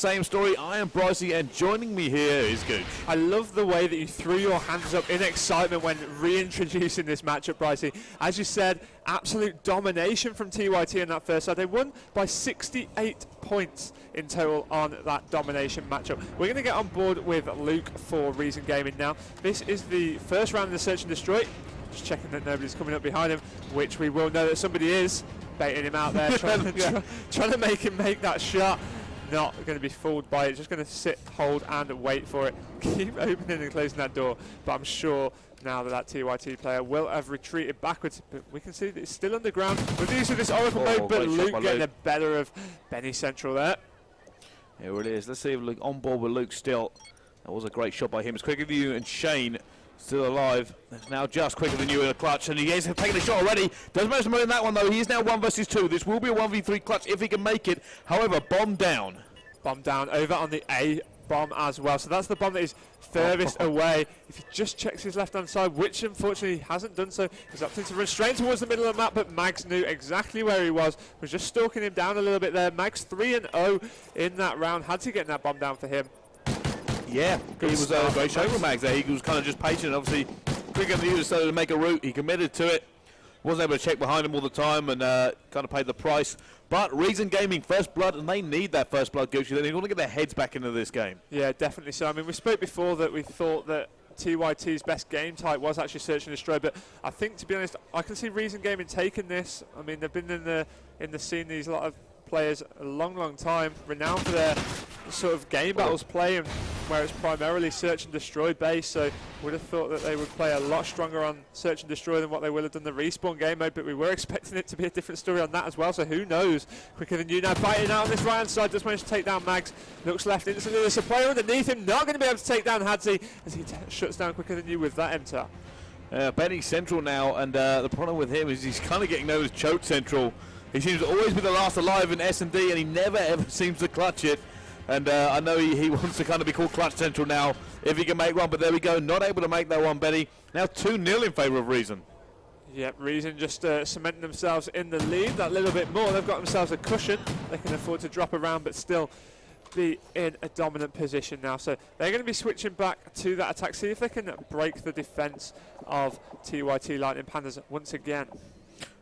same story. I am Brycey, and joining me here is Gooch. I love the way that you threw your hands up in excitement when reintroducing this matchup, Brycey. As you said, absolute domination from TYT in that first side. They won by 68 points in total on that domination matchup. We're going to get on board with Luke for Reason Gaming now. This is the first round of the Search and Destroy. Just checking that nobody's coming up behind him, which we will know that somebody is. Baiting him out there, trying to make him make that shot. Not going to be fooled by it, just going to sit, hold and wait for it. Keep opening and closing that door, but I'm sure now that TYT player will have retreated backwards, but we can see that it's still underground. We're using this Oracle mode, but Luke getting the better of Benny Central there. Here it is. Let's see if Luke on board with Luke still. That was a great shot by him. It's QwiKer and Shane still alive. It's now just QwiKer in a clutch, and he is taking a shot already. Does manage to win that one though. He is now 1 versus 2. This will be a 1v3 clutch if he can make it. However, bomb down. Bomb down over on the A bomb as well. So that's the bomb that is furthest away. If he just checks his left-hand side, which unfortunately he hasn't done so, he's opting to run straight towards the middle of the map, but Mags knew exactly where he was just stalking him down a little bit there. Mags 3-0 in that round. Had to get that bomb down for him. Yeah, he was a great show from Mags there. He was kind of just patient. Obviously, QwiKer decided to make a route. He committed to it. Wasn't able to check behind him all the time and kind of paid the price. But Reason Gaming, first blood, and they need that first blood, Gucci. They want to get their heads back into this game. Yeah, definitely so. I mean, we spoke before that we thought that TYT's best game type was actually Search and Destroy, but I think, to be honest, I can see Reason Gaming taking this. I mean, they've been in the scene, these lot of players, a long time, renowned for their sort of game battles play, and where it's primarily Search and Destroy based, so would have thought that they would play a lot stronger on Search and Destroy than what they will have done the Respawn game mode, but we were expecting it to be a different story on that as well, so who knows. QwiKer now biting out on this right hand side, just managed to take down Mags, looks left instantly, there's a player underneath him, not going to be able to take down Hadzi as he shuts down QwiKer with that MTAR. Benny Central now, and the problem with him is he's kind of getting known as Choke Central. He seems to always be the last alive in S&D, and he never ever seems to clutch it. And I know he wants to kind of be called Clutch Central now, if he can make one. But there we go, not able to make that one, Benny. Now 2-0 in favour of Reason. Yep, Reason just cementing themselves in the lead that little bit more. They've got themselves a cushion. They can afford to drop around, but still be in a dominant position now. So they're going to be switching back to that attack, see if they can break the defence of TYT Lightning Pandas once again.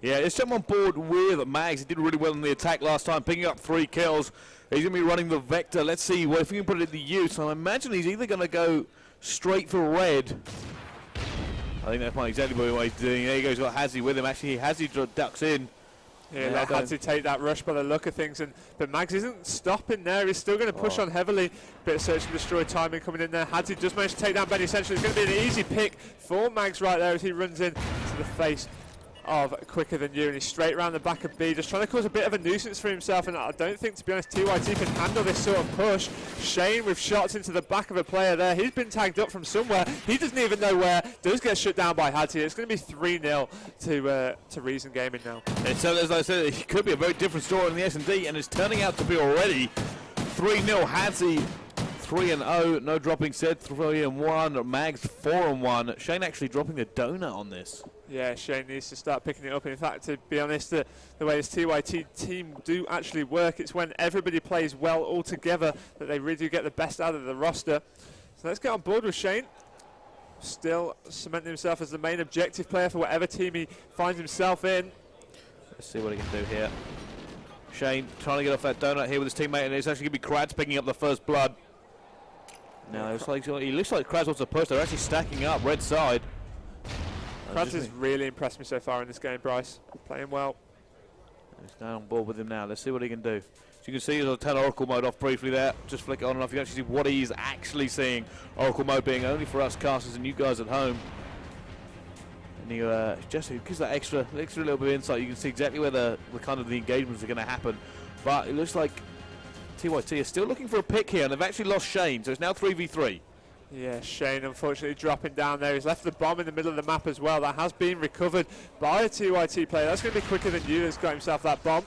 Yeah, let's jump on board with Mags. He did really well in the attack last time, picking up 3 kills. He's going to be running the Vector. Let's see if we can put it to use. I imagine he's either going to go straight for red. I think that's exactly what he's doing. There he goes, got Hadzi with him. Actually, Hadzi ducks in. Yeah, let Hadzi take that rush by the look of things. But Mags isn't stopping there. He's still going to push on heavily. Bit of Search and Destroy timing coming in there. Hadzi just managed to take down Benny Central. It's going to be an easy pick for Mags right there as he runs in to the face of QwiKer, and he's straight around the back of B, just trying to cause a bit of a nuisance for himself, and I don't think, to be honest, TYT can handle this sort of push. Shane with shots into the back of a player there. He's been tagged up from somewhere. He doesn't even know where. Does get shut down by Hadzi. It's going to be 3-0 to Reason Gaming now. And so, as I said, it could be a very different story in the S&D, and it's turning out to be already 3-0. Hadzi 3-0, no dropping set, 3-1, Mags 4-1. Shane actually dropping the donut on this. Yeah, Shane needs to start picking it up. In fact, to be honest, the way this TYT team do actually work, it's when everybody plays well all together that they really do get the best out of the roster. So let's get on board with Shane. Still cementing himself as the main objective player for whatever team he finds himself in. Let's see what he can do here. Shane trying to get off that donut here with his teammate, and it's actually going to be Crads picking up the first blood. Now he looks like Crads wants to push. They're actually stacking up red side. Crads has really impressed me so far in this game, Bryce. Playing well. He's down on board with him now. Let's see what he can do. So you can see he's on 10 Oracle mode off briefly there. Just flick it on and off. You can actually see what he's actually seeing. Oracle mode being only for us casters and you guys at home. And he just gives that extra little bit of insight. You can see exactly where the kind of the engagements are going to happen. But it looks like TYT is still looking for a pick here, and they've actually lost Shane, so it's now 3v3. Yeah, Shane unfortunately dropping down there. He's left the bomb in the middle of the map as well. That has been recovered by a TYT player. That's going to be QwiKer that's got himself that bomb.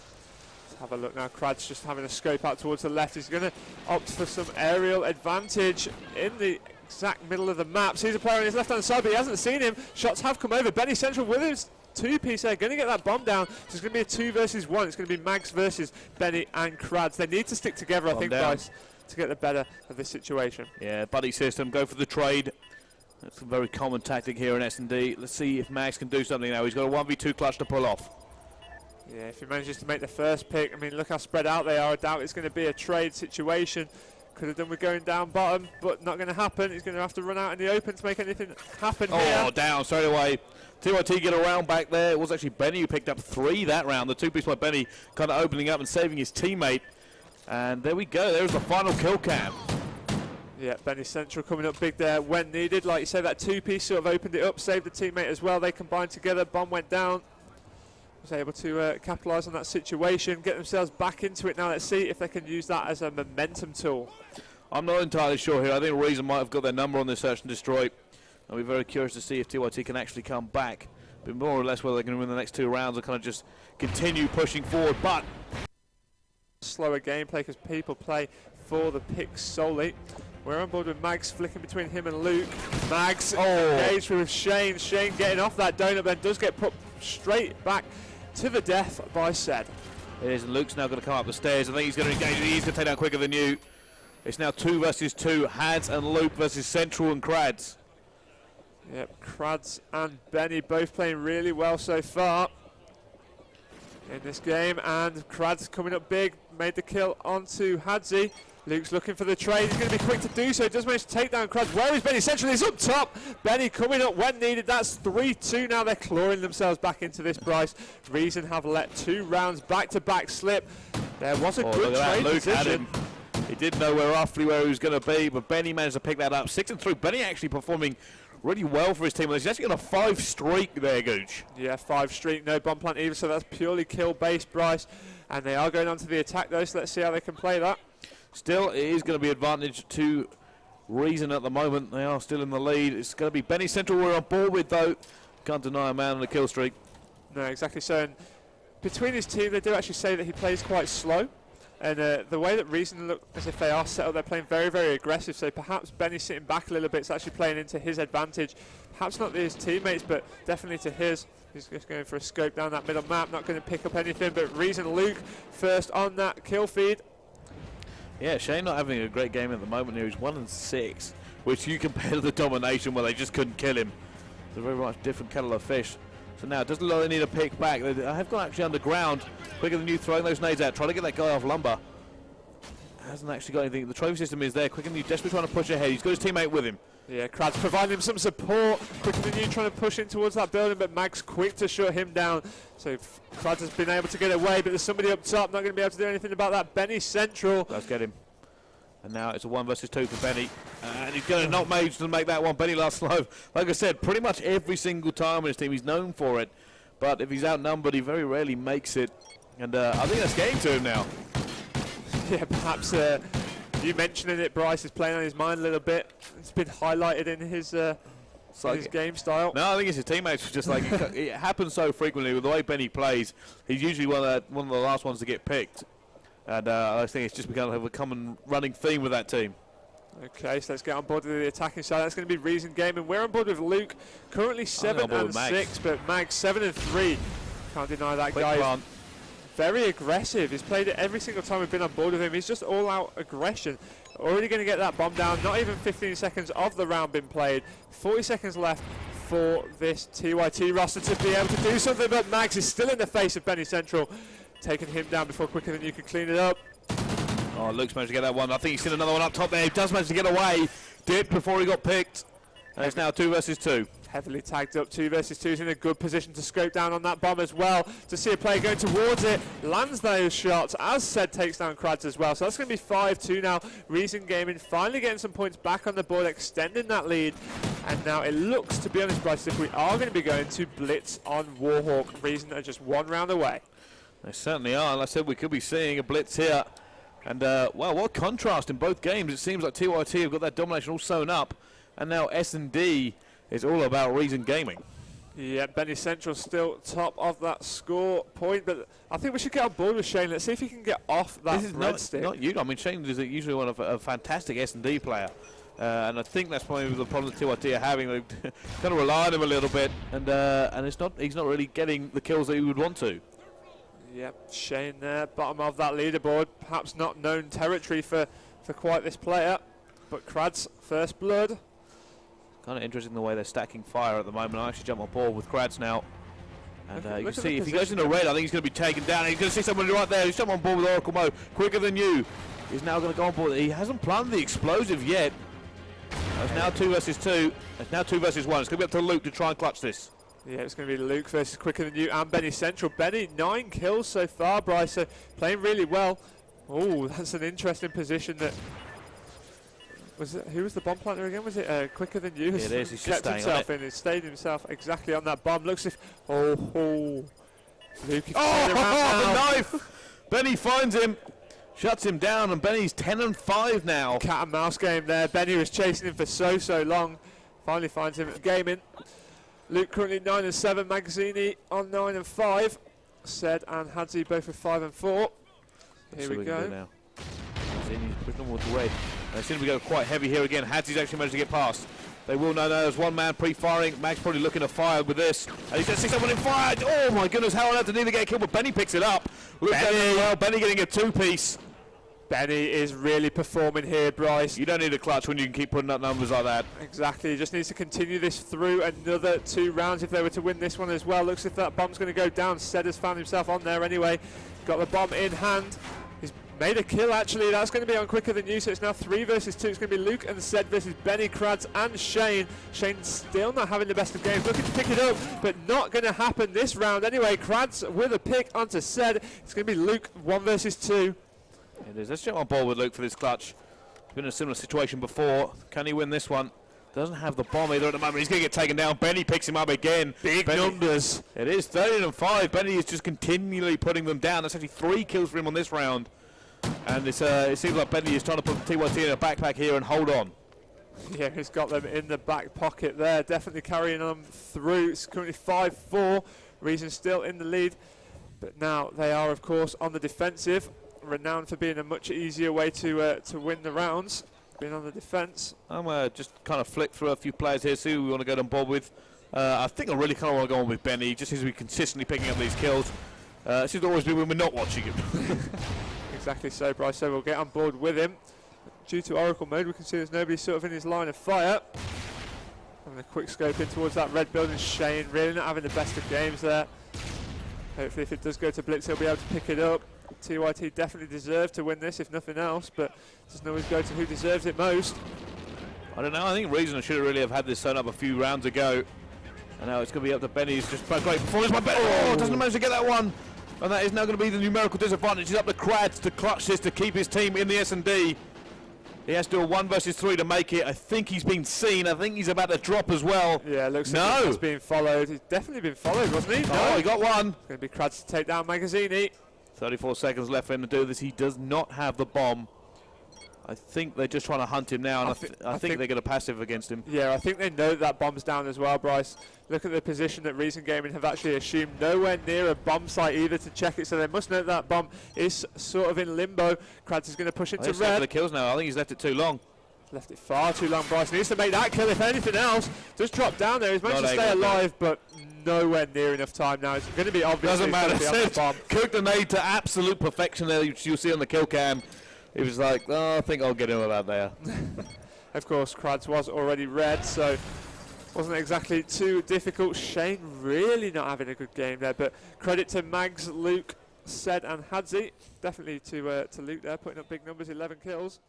Let's have a look now. Crads just having a scope out towards the left. He's going to opt for some aerial advantage in the exact middle of the map. Sees a player on his left-hand side, but he hasn't seen him. Shots have come over. Benny Central with his two-piece there, going to get that bomb down. So it's going to be a 2 versus 1. It's going to be Mags versus Benny and Crads. They need to stick together, I think, guys. to get the better of this situation. Yeah, buddy system, go for the trade. That's a very common tactic here in S&D. Let's see if Max can do something now. He's got a 1v2 clutch to pull off. Yeah, if he manages to make the first pick, I mean, look how spread out they are. I doubt it's going to be a trade situation. Could have done with going down bottom, but not going to happen. He's going to have to run out in the open to make anything happen here. Oh, down straight away. TYT get around back there. It was actually Benny who picked up 3 that round. The 2-piece by Benny kind of opening up and saving his teammate. And there we go. There's the final kill cam. Yeah, Benny Central coming up big there when needed. Like you said, that 2-piece sort of opened it up, saved the teammate as well. They combined together. Bomb went down. Was able to capitalise on that situation, get themselves back into it now. Let's see if they can use that as a momentum tool. I'm not entirely sure here. I think Reason might have got their number on this search and destroy. I'll be very curious to see if TYT can actually come back. But more or less whether they can win the next 2 rounds or kind of just continue pushing forward. But slower gameplay because people play for the picks solely. We're on board with Mags flicking between him and Luke. Mags engaged with Shane. Shane getting off that donut, then does get put straight back to the death by Sed. It is, and Luke's now going to come up the stairs. I think he's going to engage. He's going to take down quicker than you. It's now 2 versus 2. Hads and Luke versus Central and Crads. Yep, Crads and Benny both playing really well so far in this game, and Crads coming up big, made the kill onto Hadzi. Luke's looking for the trade. He's going to be quick to do so. He does manage to take down Crads. Where is Benny Central? He's up top. Benny coming up when needed. That's 3-2 now. They're clawing themselves back into this price. Reason have let 2 rounds back-to-back slip. There was a good trade Luke position. had him. He didn't know roughly where he was going to be, but Benny managed to pick that up. 6-3. Benny actually performing really well for his team. He's actually got a 5 streak there, Gooch. Yeah, 5 streak. No bomb plant either, so that's purely kill-based, Bryce. And they are going on to the attack, though, so let's see how they can play that. Still, it is going to be advantage to Reason at the moment. They are still in the lead. It's going to be Benny Central we're on board with, though. Can't deny a man on the kill streak. No, exactly so. And between his team, they do actually say that he plays quite slow. And the way that Reason look as if they are set up, they're playing very, very aggressive. So perhaps Benny sitting back a little bit is actually playing into his advantage. Perhaps not to his teammates, but definitely to his. He's just going for a scope down that middle map, not going to pick up anything. But Reason Luke first on that kill feed. Yeah, Shane not having a great game at the moment here. He's 1-6, which you compare to the domination where they just couldn't kill him. It's a very much different kettle of fish. So now it doesn't look like they need a pick back. They have gone actually underground. Quicker than you throwing those nades out, trying to get that guy off lumber. Hasn't actually got anything. The trophy system is there. Quicker than you, desperately trying to push ahead. He's got his teammate with him. Yeah, Crads providing him some support. Quicker than you trying to push in towards that building, but Mag's quick to shut him down. So Crads has been able to get away, but there's somebody up top not going to be able to do anything about that. Benny Central. Let's get him. And now it's a 1 versus 2 for Benny. And he's going to knock Mage to make that one. Benny last live. Like I said, pretty much every single time in his team, he's known for it. But if he's outnumbered, he very rarely makes it. And I think that's getting to him now. Yeah, perhaps you mentioning it, Bryce, is playing on his mind a little bit. It's been highlighted in his game style. No, I think it's his teammates. Just like it happens so frequently with the way Benny plays. He's usually one of the last ones to get picked. And I think it's just become a common running theme with that team. Okay, so let's get on board with the attacking side. That's going to be Reason Gaming. We're on board with Luke, currently 7-6, but Mag 7-3. Can't deny that guy is very aggressive. He's played it every single time we've been on board with him. He's just all-out aggression. Already going to get that bomb down. Not even 15 seconds of the round been played. 40 seconds left for this TYT roster to be able to do something, but Mags is still in the face of Benny Central, taking him down before quicker than you can clean it up. Oh, Luke's managed to get that one. I think he's seen another one up top there. He does manage to get away. Dipped before he got picked. And it's now 2 versus 2. Heavily tagged up, 2 versus 2. He's in a good position to scope down on that bomb as well. To see a player going towards it. Lands those shots, as said, takes down Crads as well. So that's going to be 5-2 now. Reason Gaming finally getting some points back on the board, extending that lead. And now it looks, to be honest, Bryce, if we are going to be going to blitz on Warhawk. Reason are just 1 round away. They certainly are. And I said we could be seeing a blitz here. And, wow, what a contrast in both games. It seems like TYT have got that domination all sewn up. And now S&D is all about Reason Gaming. Yeah, Benny Central still top of that score point. But I think we should get on board with Shane. Let's see if he can get off that breadstick. Not you. I mean, Shane is usually one of a fantastic S&D player. And I think that's probably the problem that TYT are having. They kind of rely on him a little bit. And he's not really getting the kills that he would want to. Yep, Shane there, bottom of that leaderboard. Perhaps not known territory for for quite this player. But Crads, first blood. Kind of interesting the way they're stacking fire at the moment. I actually jump on board with Crads now. And you can see if he goes into red, I think he's going to be taken down. He's going to see somebody right there. He's jumped on board with Oracle mode. Quicker than you. He's now going to go on board. He hasn't planted the explosive yet. It's now 2 versus 2. It's now 2 versus 1. It's going to be up to Luke to try and clutch this. Yeah, it's going to be Luke versus Quicker Than You and Benny Central. Benny, 9 kills so far, Bryce. So playing really well. Oh, that's an interesting position. That was it, who was the bomb planter again? Was it Quicker Than You? Yeah, it is. He's kept himself in. He stayed himself exactly on that bomb. Looks as if Luke. The knife! Benny finds him, shuts him down, and Benny's 10-5 now. Cat and mouse game there. Benny was chasing him for so long. Finally finds him gaming. Luke currently 9-7. Magazzini on 9-5. Sed and Hadzi both with 5 and 4. Here we go. Now. He's pushing towards red. They seem to go quite heavy here again. Hadzi's actually managed to get past. They will know there's one man pre-firing. Mag's probably looking to fire with this. And he's going to see someone in fire. Oh my goodness, how on earth did he get killed? But Benny picks it up. Benny getting a 2-piece. Benny is really performing here, Bryce. You don't need a clutch when you can keep putting up numbers like that. Exactly, he just needs to continue this through another 2 rounds if they were to win this one as well. Looks as if that bomb's going to go down. Sed has found himself on there anyway. Got the bomb in hand. He's made a kill actually. That's going to be on Quicker Than You, so it's now 3 versus 2. It's going to be Luke and Sed versus Benny, Crads and Shane. Shane still not having the best of games, looking to pick it up, but not going to happen this round anyway. Crads with a pick onto Sed. It's going to be Luke 1 versus 2. It is. Let's jump on board with Luke for this clutch. He's been in a similar situation before. Can he win this one? Doesn't have the bomb either at the moment. He's going to get taken down. Benny picks him up again. Big Benny, numbers. It is 13-5. Benny is just continually putting them down. That's actually 3 kills for him on this round. And it seems like Benny is trying to put TYT in a backpack here and hold on. Yeah, he's got them in the back pocket there. Definitely carrying them through. It's currently 5-4. Reason still in the lead. But now they are, of course, on the defensive. Renowned for being a much easier way to win the rounds, being on the defence. I'm just kind of flick through a few players here, see who we want to get on board with. I think I really kind of want to go on with Benny, just as we're consistently picking up these kills. It seems to always be when we're not watching him. Exactly so, Bryce, so we'll get on board with him. Due to Oracle mode, we can see there's nobody sort of in his line of fire. Having a quick scope in towards that red building. Shane really not having the best of games there. Hopefully if it does go to Blitz, he'll be able to pick it up. TYT definitely deserve to win this, if nothing else, but it doesn't always go to who deserves it most. I don't know, I think Reason should really have had this sewn up a few rounds ago. And now it's going to be up to Benny. He's just great performance by Benny. Oh, doesn't manage to get that one. And that is now going to be the numerical disadvantage. He's up to Crads to clutch this to keep his team in the S&D. He has to do a 1 versus 3 to make it. I think he's been seen. I think he's about to drop as well. Yeah, looks like he's being followed. He's definitely been followed, wasn't he? Oh, he got one. It's going to be Crads to take down Magazzini. 34 seconds left for him to do this. He does not have the bomb. I think they're just trying to hunt him now, and I think they're going to passive against him. Yeah, I think they know that bomb's down as well, Bryce. Look at the position that Reason Gaming have actually assumed. Nowhere near a bomb site either to check it, so they must know that bomb is sort of in limbo. Kratz is going to push into red. For the kills now. I think he's left it too long. Left it far too long, Bryce. He needs to make that kill, if anything else. Just drop down there. He's managed to stay alive, but nowhere near enough time now. It's going to be obvious. Doesn't matter. Cooked the nade to absolute perfection there, which you'll see on the kill cam. He was like, oh, I think I'll get him about there. Of course, Crads was already red, so wasn't exactly too difficult. Shane really not having a good game there, but credit to Mags, Luke, Sed and Hadzi. Definitely to Luke there, putting up big numbers, 11 kills.